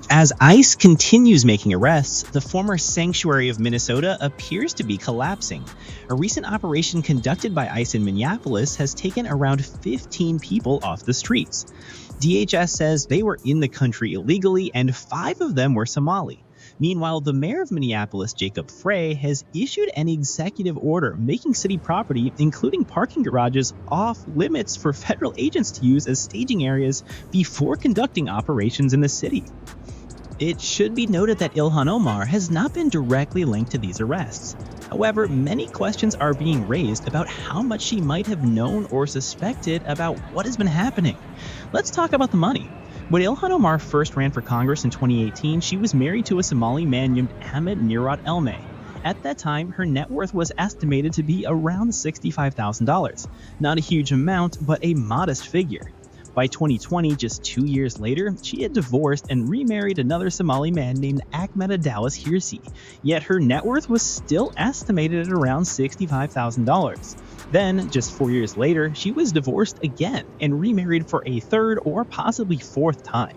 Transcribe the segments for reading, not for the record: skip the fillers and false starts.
As ICE continues making arrests, the former sanctuary of Minnesota appears to be collapsing. A recent operation conducted by ICE in Minneapolis has taken around 15 people off the streets. DHS says they were in the country illegally and 5 of them were Somali. Meanwhile, the mayor of Minneapolis, Jacob Frey, has issued an executive order making city property, including parking garages, off limits for federal agents to use as staging areas before conducting operations in the city. It should be noted that Ilhan Omar has not been directly linked to these arrests. However, many questions are being raised about how much she might have known or suspected about what has been happening. Let's talk about the money. When Ilhan Omar first ran for Congress in 2018, she was married to a Somali man named Ahmed Nirad Elmeh. At that time, her net worth was estimated to be around $65,000. Not a huge amount, but a modest figure. By 2020, just 2 years later, she had divorced and remarried another Somali man named Ahmed Adawas Hirsi, yet her net worth was still estimated at around $65,000. Then, just 4 years later, she was divorced again and remarried for a third or possibly fourth time.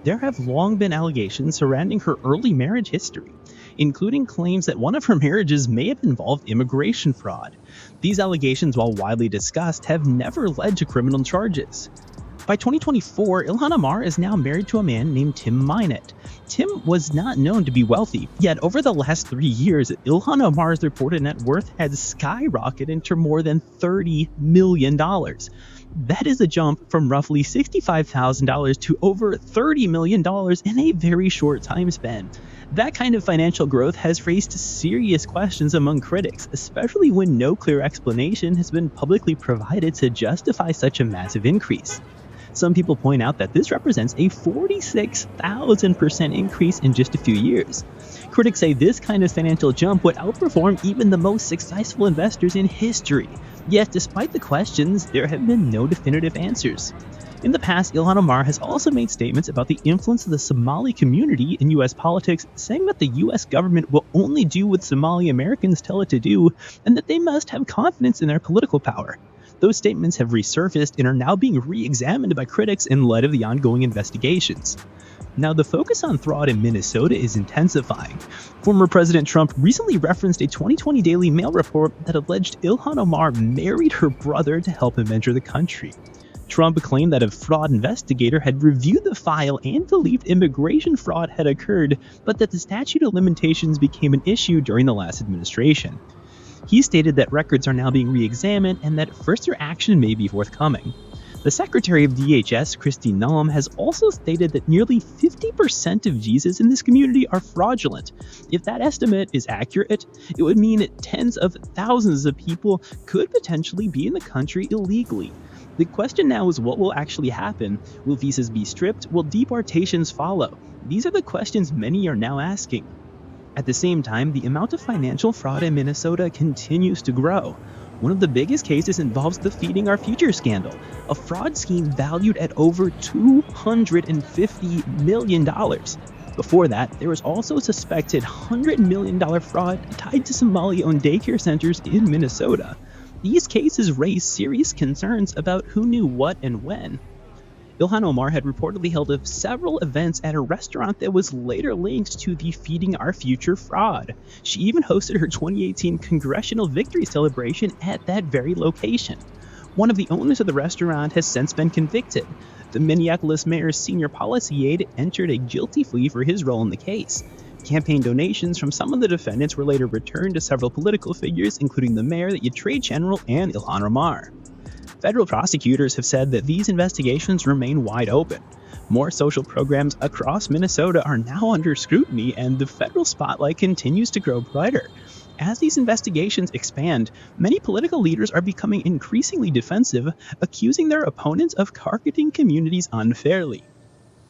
There have long been allegations surrounding her early marriage history, including claims that one of her marriages may have involved immigration fraud. These allegations, while widely discussed, have never led to criminal charges. By 2024, Ilhan Omar is now married to a man named Tim Minot. Tim was not known to be wealthy, yet over the last 3 years, Ilhan Omar's reported net worth has skyrocketed to more than $30 million. That is a jump from roughly $65,000 to over $30 million in a very short time span. That kind of financial growth has raised serious questions among critics, especially when no clear explanation has been publicly provided to justify such a massive increase. Some people point out that this represents a 46,000% increase in just a few years. Critics say this kind of financial jump would outperform even the most successful investors in history. Yet, despite the questions, there have been no definitive answers. In the past, Ilhan Omar has also made statements about the influence of the Somali community in U.S. politics, saying that the U.S. government will only do what Somali Americans tell it to do, and that they must have confidence in their political power. Those statements have resurfaced and are now being re-examined by critics in light of the ongoing investigations. Now, the focus on fraud in Minnesota is intensifying. Former President Trump recently referenced a 2020 Daily Mail report that alleged Ilhan Omar married her brother to help him enter the country. Trump claimed that a fraud investigator had reviewed the file and believed immigration fraud had occurred, but that the statute of limitations became an issue during the last administration. He stated that records are now being re-examined and that further action may be forthcoming. The Secretary of DHS, Kristi Noem, has also stated that nearly 50% of visas in this community are fraudulent. If that estimate is accurate, it would mean tens of thousands of people could potentially be in the country illegally. The question now is what will actually happen? Will visas be stripped? Will deportations follow? These are the questions many are now asking. At the same time, the amount of financial fraud in Minnesota continues to grow. One of the biggest cases involves the Feeding Our Future scandal, a fraud scheme valued at over $250 million. Before that, there was also a suspected $100 million fraud tied to Somali-owned daycare centers in Minnesota. These cases raise serious concerns about who knew what and when. Ilhan Omar had reportedly held several events at a restaurant that was later linked to the Feeding Our Future fraud. She even hosted her 2018 congressional victory celebration at that very location. One of the owners of the restaurant has since been convicted. The Minneapolis mayor's senior policy aide entered a guilty plea for his role in the case. Campaign donations from some of the defendants were later returned to several political figures, including the mayor, the attorney general, and Ilhan Omar. Federal prosecutors have said that these investigations remain wide open. More social programs across Minnesota are now under scrutiny, and the federal spotlight continues to grow brighter. As these investigations expand, many political leaders are becoming increasingly defensive, accusing their opponents of targeting communities unfairly.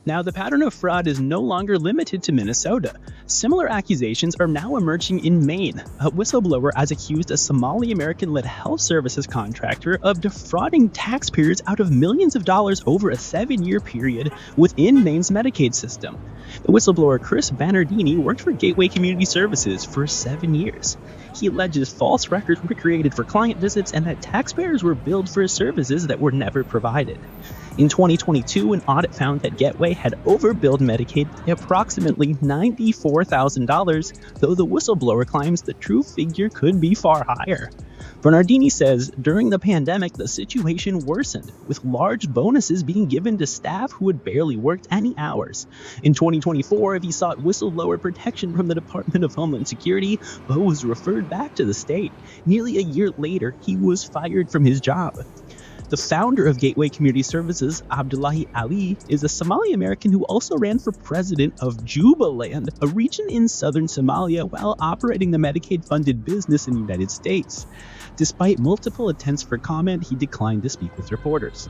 Now, the pattern of fraud is no longer limited to Minnesota. Similar accusations are now emerging in Maine. A whistleblower has accused a Somali American-led health services contractor of defrauding taxpayers out of millions of dollars over a 7-year period within Maine's Medicaid system. The whistleblower Chris Bernardini worked for Gateway Community Services for 7 years. He alleges false records were created for client visits and that taxpayers were billed for services that were never provided. In 2022, an audit found that Gateway had overbilled Medicaid by approximately $94,000, though the whistleblower claims the true figure could be far higher. Bernardini says during the pandemic, the situation worsened, with large bonuses being given to staff who had barely worked any hours. In 2024, he sought whistleblower protection from the Department of Homeland Security, but was referred back to the state. Nearly a year later, he was fired from his job. The founder of Gateway Community Services, Abdullahi Ali, is a Somali American who also ran for president of Jubaland, a region in southern Somalia, while operating the Medicaid-funded business in the United States. Despite multiple attempts for comment, he declined to speak with reporters.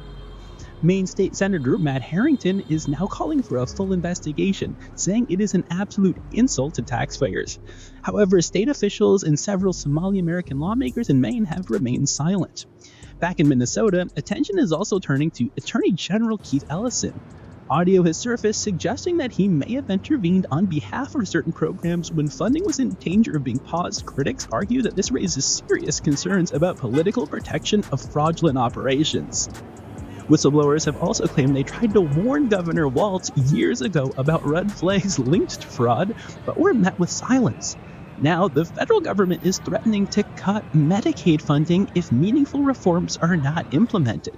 Maine State Senator Matt Harrington is now calling for a full investigation, saying it is an absolute insult to taxpayers. However, state officials and several Somali American lawmakers in Maine have remained silent. Back in Minnesota, attention is also turning to Attorney General Keith Ellison. Audio has surfaced suggesting that he may have intervened on behalf of certain programs when funding was in danger of being paused. Critics argue that this raises serious concerns about political protection of fraudulent operations. Whistleblowers have also claimed they tried to warn Governor Walz years ago about red flags linked to fraud, but were met with silence. Now, the federal government is threatening to cut Medicaid funding if meaningful reforms are not implemented.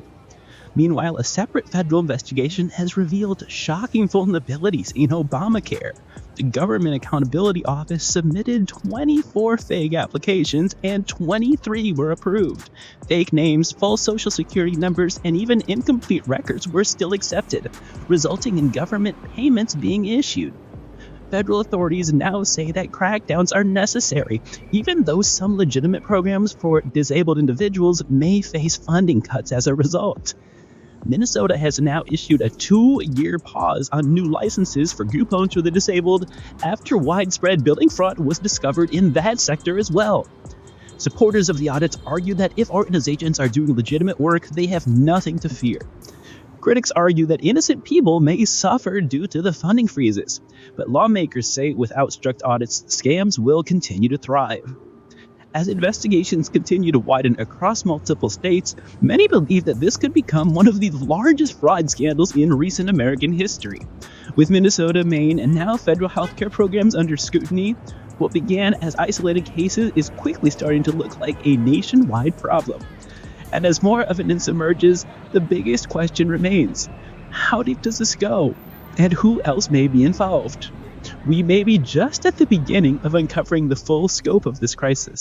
Meanwhile, a separate federal investigation has revealed shocking vulnerabilities in Obamacare. The Government Accountability Office submitted 24 fake applications and 23 were approved. Fake names, false social security numbers, and even incomplete records were still accepted, resulting in government payments being issued. Federal authorities now say that crackdowns are necessary, even though some legitimate programs for disabled individuals may face funding cuts as a result. Minnesota has now issued a 2-year pause on new licenses for group homes for the disabled after widespread building fraud was discovered in that sector as well. Supporters of the audits argue that if organizations are doing legitimate work, they have nothing to fear. Critics argue that innocent people may suffer due to the funding freezes, but lawmakers say without strict audits, scams will continue to thrive. As investigations continue to widen across multiple states, many believe that this could become one of the largest fraud scandals in recent American history. With Minnesota, Maine, and now federal healthcare programs under scrutiny, what began as isolated cases is quickly starting to look like a nationwide problem. And as more evidence emerges, the biggest question remains: how deep does this go? And who else may be involved? We may be just at the beginning of uncovering the full scope of this crisis.